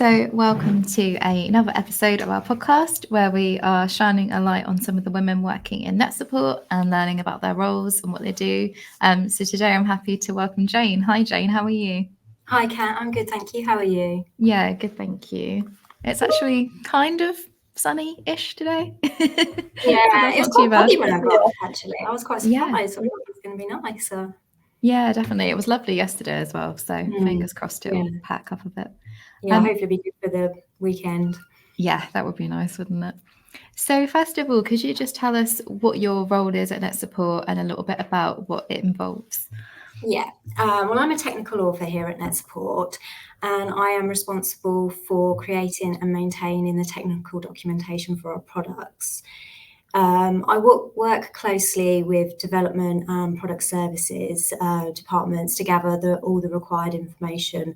So welcome to another episode of our podcast where we are shining a light on some of the women working in NetSupport and learning about their roles and what they do. So today I'm happy to welcome Jane. Hi Jane, how are you? Hi Kat, I'm good, thank you. How are you? Yeah, good, thank you. It's actually kind of sunny-ish today. Yeah, it was quite foggy when I got up actually. I was quite surprised. I thought it was going to be nicer. Yeah, definitely. It was lovely yesterday as well. So fingers crossed it will pack up a bit. Yeah, hopefully it'll be good for the weekend. Yeah, that would be nice, wouldn't it? So first of all, could you just tell us what your role is at NetSupport and a little bit about what it involves? Yeah, well, I'm a technical author here at NetSupport, and I am responsible for creating and maintaining the technical documentation for our products. I work closely with development and product services departments to gather all the required information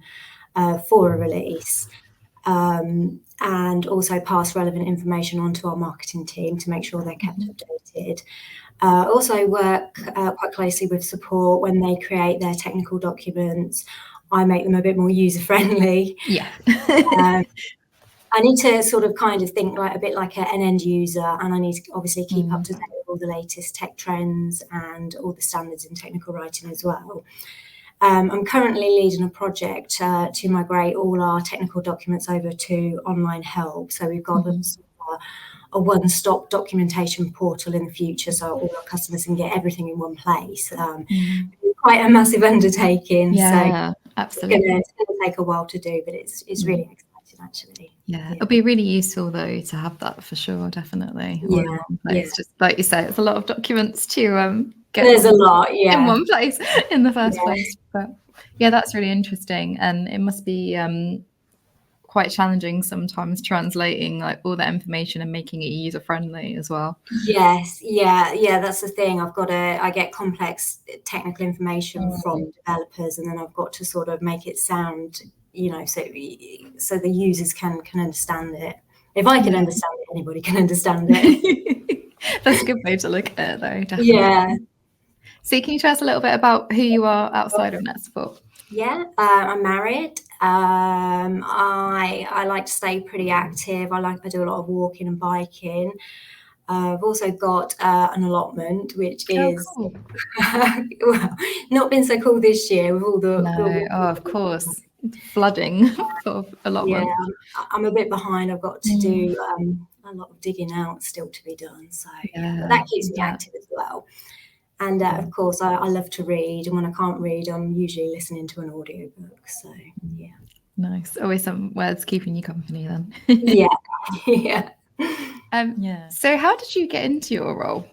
for a release. And also pass relevant information on to our marketing team to make sure they're kept updated. Also work quite closely with support when they create their technical documents. I make them a bit more user-friendly. Yeah. I need to sort of kind of think like a bit like an end user, and I need to obviously keep up to date with all the latest tech trends and all the standards in technical writing as well. I'm currently leading a project to migrate all our technical documents over to online help. So we've got a one-stop documentation portal in the future, so all our customers can get everything in one place. Quite a massive undertaking. Yeah, so absolutely. It's going to take a while to do, but it's really exciting actually. Yeah, it'll be really useful though to have that for sure, definitely. Yeah, in one place. Just like you say, it's a lot of documents to get. There's a lot, in one place in the first place. But yeah, that's really interesting, and it must be quite challenging sometimes translating like all that information and making it user friendly as well. Yes, yeah, that's the thing. I get complex technical information from developers, and then I've got to sort of make it sound, so the users can understand it. If I can understand it, anybody can understand it. That's a good way to look at it though, definitely. Yeah. So can you tell us a little bit about who you are outside of NetSupport? Yeah, I'm married. I like to stay pretty active. I do a lot of walking and biking. I've also got an allotment, which is cool. well, not been so cool this year with all the of course, flooding of allotment. Yeah, I'm a bit behind. I've got to do a lot of digging out still to be done. So but that keeps me active as well. And of course, I love to read, and when I can't read, I'm usually listening to an audiobook. So yeah, nice. Always some words keeping you company then. yeah. So how did you get into your role?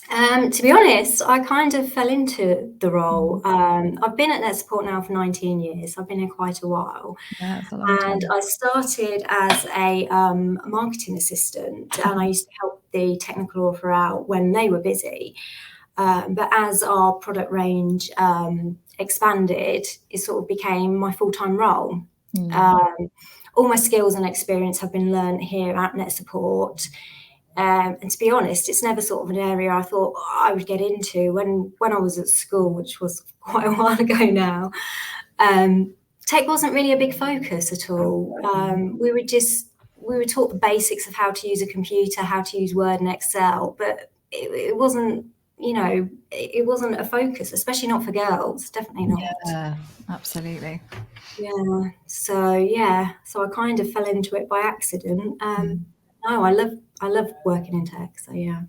To be honest, I kind of fell into the role. I've been at NetSupport now for 19 years. I've been here quite a while. Yeah, that's a long time. And I started as a marketing assistant, and I used to help the technical author out when they were busy. But as our product range expanded, it sort of became my full-time role. All my skills and experience have been learned here at NetSupport. And to be honest, it's never sort of an area I thought I would get into. When I was at school, which was quite a while ago now, tech wasn't really a big focus at all. We were taught the basics of how to use a computer, how to use Word and Excel, but it wasn't, it wasn't a focus, especially not for girls. Definitely not. Yeah, absolutely. Yeah. So I kind of fell into it by accident. No, I love working in tech. So yeah.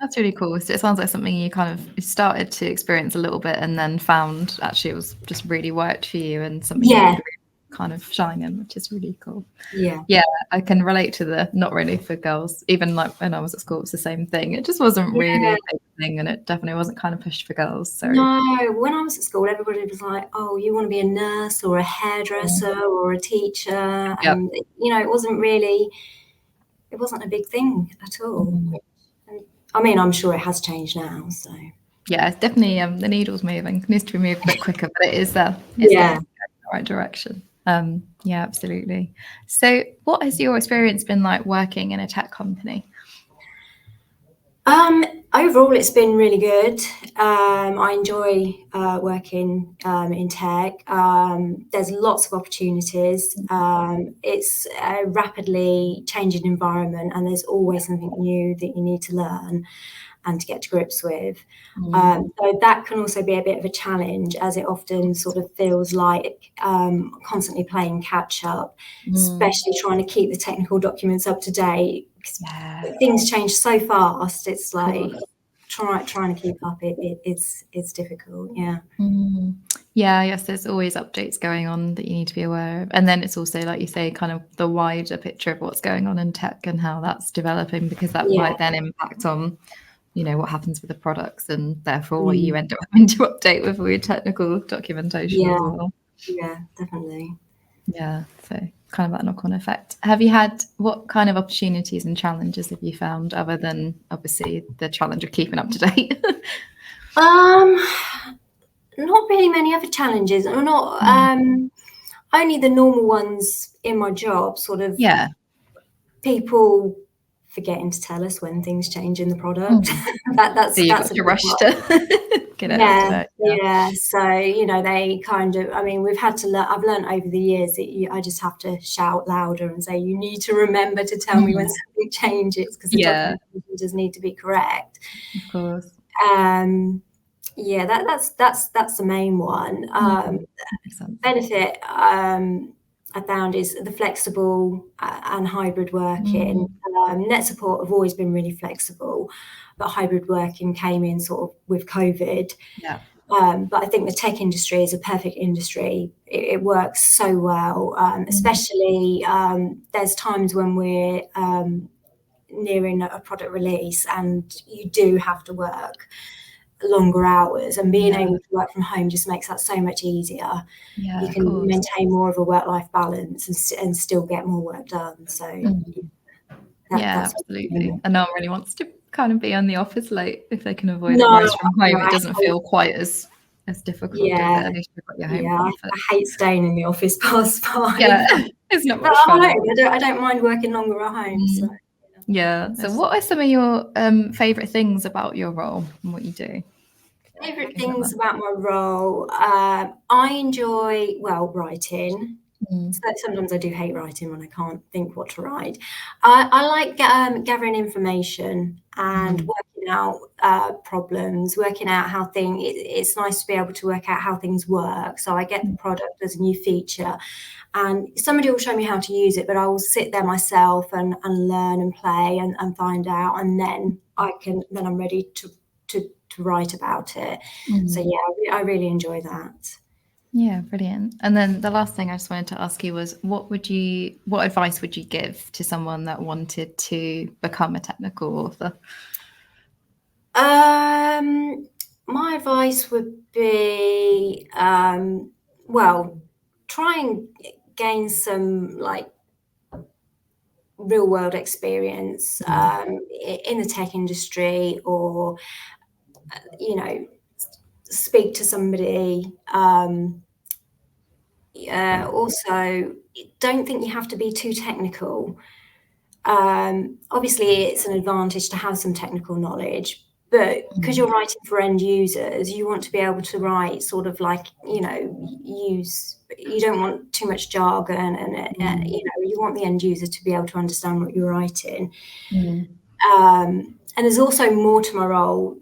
That's really cool. So it sounds like something you kind of started to experience a little bit and then found actually it was just really worked for you and something you could kind of shine in, which is really cool. Yeah. Yeah, I can relate to the not really for girls. Even like when I was at school, it was the same thing. It just wasn't really a big thing, and it definitely wasn't kind of pushed for girls. So no, when I was at school, everybody was like, "Oh, you want to be a nurse or a hairdresser or a teacher?" And it wasn't really. It wasn't a big thing at all. And, I mean, I'm sure it has changed now. So yeah, it's definitely the needle's moving. It needs to be moved a bit quicker, but it is there. It's in the right direction. Yeah, absolutely. So what has your experience been like working in a tech company? Overall, it's been really good. I enjoy working in tech. There's lots of opportunities. It's a rapidly changing environment, and there's always something new that you need to learn and to get to grips with. So that can also be a bit of a challenge, as it often sort of feels like constantly playing catch up, especially trying to keep the technical documents up to date. Things change so fast. It's like trying to keep up. It's difficult. Yeah. Yeah, yes, there's always updates going on that you need to be aware of. And then it's also, like you say, kind of the wider picture of what's going on in tech and how that's developing, because that might then impact on, you know, what happens with the products, and therefore what you end up having to update with all your technical documentation as well. Yeah, definitely. Yeah, so kind of that knock-on effect. Have you had, what kind of opportunities and challenges have you found, other than obviously the challenge of keeping up to date? Not really many other challenges, or not only the normal ones in my job, sort of people forgetting to tell us when things change in the product. That's so you've got to rush to get it up to date. Yeah. So, you know, they kind of, I mean, we've had to learn, I've learned over the years that I just have to shout louder and say, you need to remember to tell me when something changes, because the documentation does need to be correct. Of course. Yeah, that's the main one. Benefit I found is the flexible and hybrid working. NetSupport have always been really flexible, but hybrid working came in sort of with COVID. But I think the tech industry is a perfect industry. It works so well, especially there's times when we're nearing a product release and you do have to work longer hours, and being able to work from home just makes that so much easier. You can maintain more of a work-life balance and still get more work done. So that's absolutely. And no one really wants to kind of be on the office late if they can avoid it. Whereas from home, it doesn't feel quite as difficult, does it? At least you've got your home comfort. I hate staying in the office past 5. It's not much fun. I don't mind working longer at home. So. So what are some of your favourite things about your role and what you do? Favourite things about my role? I enjoy, writing. So sometimes I do hate writing when I can't think what to write. I like gathering information and working out problems, working out how things. It's nice to be able to work out how things work. So I get the product as a new feature, and somebody will show me how to use it, but I will sit there myself and learn and play and find out, and then I'm ready to write about it. So yeah, I really enjoy that. Yeah, brilliant. And then the last thing I just wanted to ask you was, what advice would you give to someone that wanted to become a technical author? My advice would be, try and gain some real world experience in the tech industry, or speak to somebody. Also, don't think you have to be too technical. Obviously, it's an advantage to have some technical knowledge, but because you're writing for end users, you want to be able to write sort of you don't want too much jargon, and you want the end user to be able to understand what you're writing. And there's also more to my role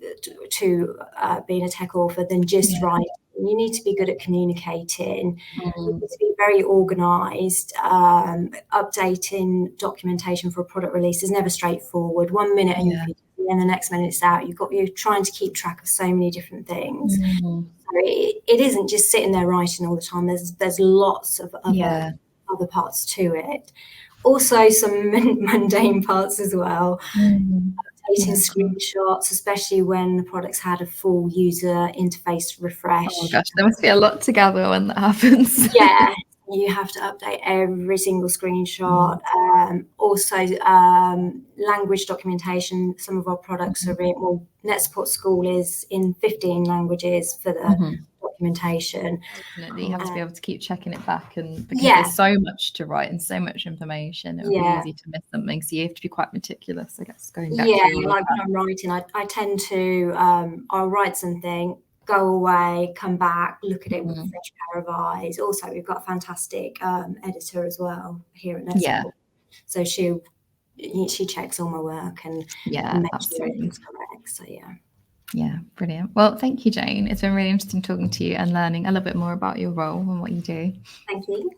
to being a tech author than just writing. You need to be good at communicating. You need to be very organised. Updating documentation for a product release is never straightforward. 1 minute and the next minute it's out. You're trying to keep track of so many different things. So it isn't just sitting there writing all the time. There's lots of other parts to it. Also, some mundane parts as well. Updating screenshots, especially when the product's had a full user interface refresh. Oh gosh, there must be a lot to gather when that happens. Yeah, you have to update every single screenshot. Also, language documentation. Some of our products are in, NetSupport School is in 15 languages for the documentation. Definitely, you have to be able to keep checking it back, and because Yeah. there's so much to write and so much information, it would be easy to miss something. So you have to be quite meticulous, I guess, going back through all like of when I'm writing, I tend to I'll write something, go away, come back, look at it with a fresh pair of eyes. Also, we've got a fantastic editor as well here at NetSupport. Yeah. So she checks all my work and makes sure everything's correct. So yeah, brilliant. Well, thank you, Jane. It's been really interesting talking to you and learning a little bit more about your role and what you do. Thank you.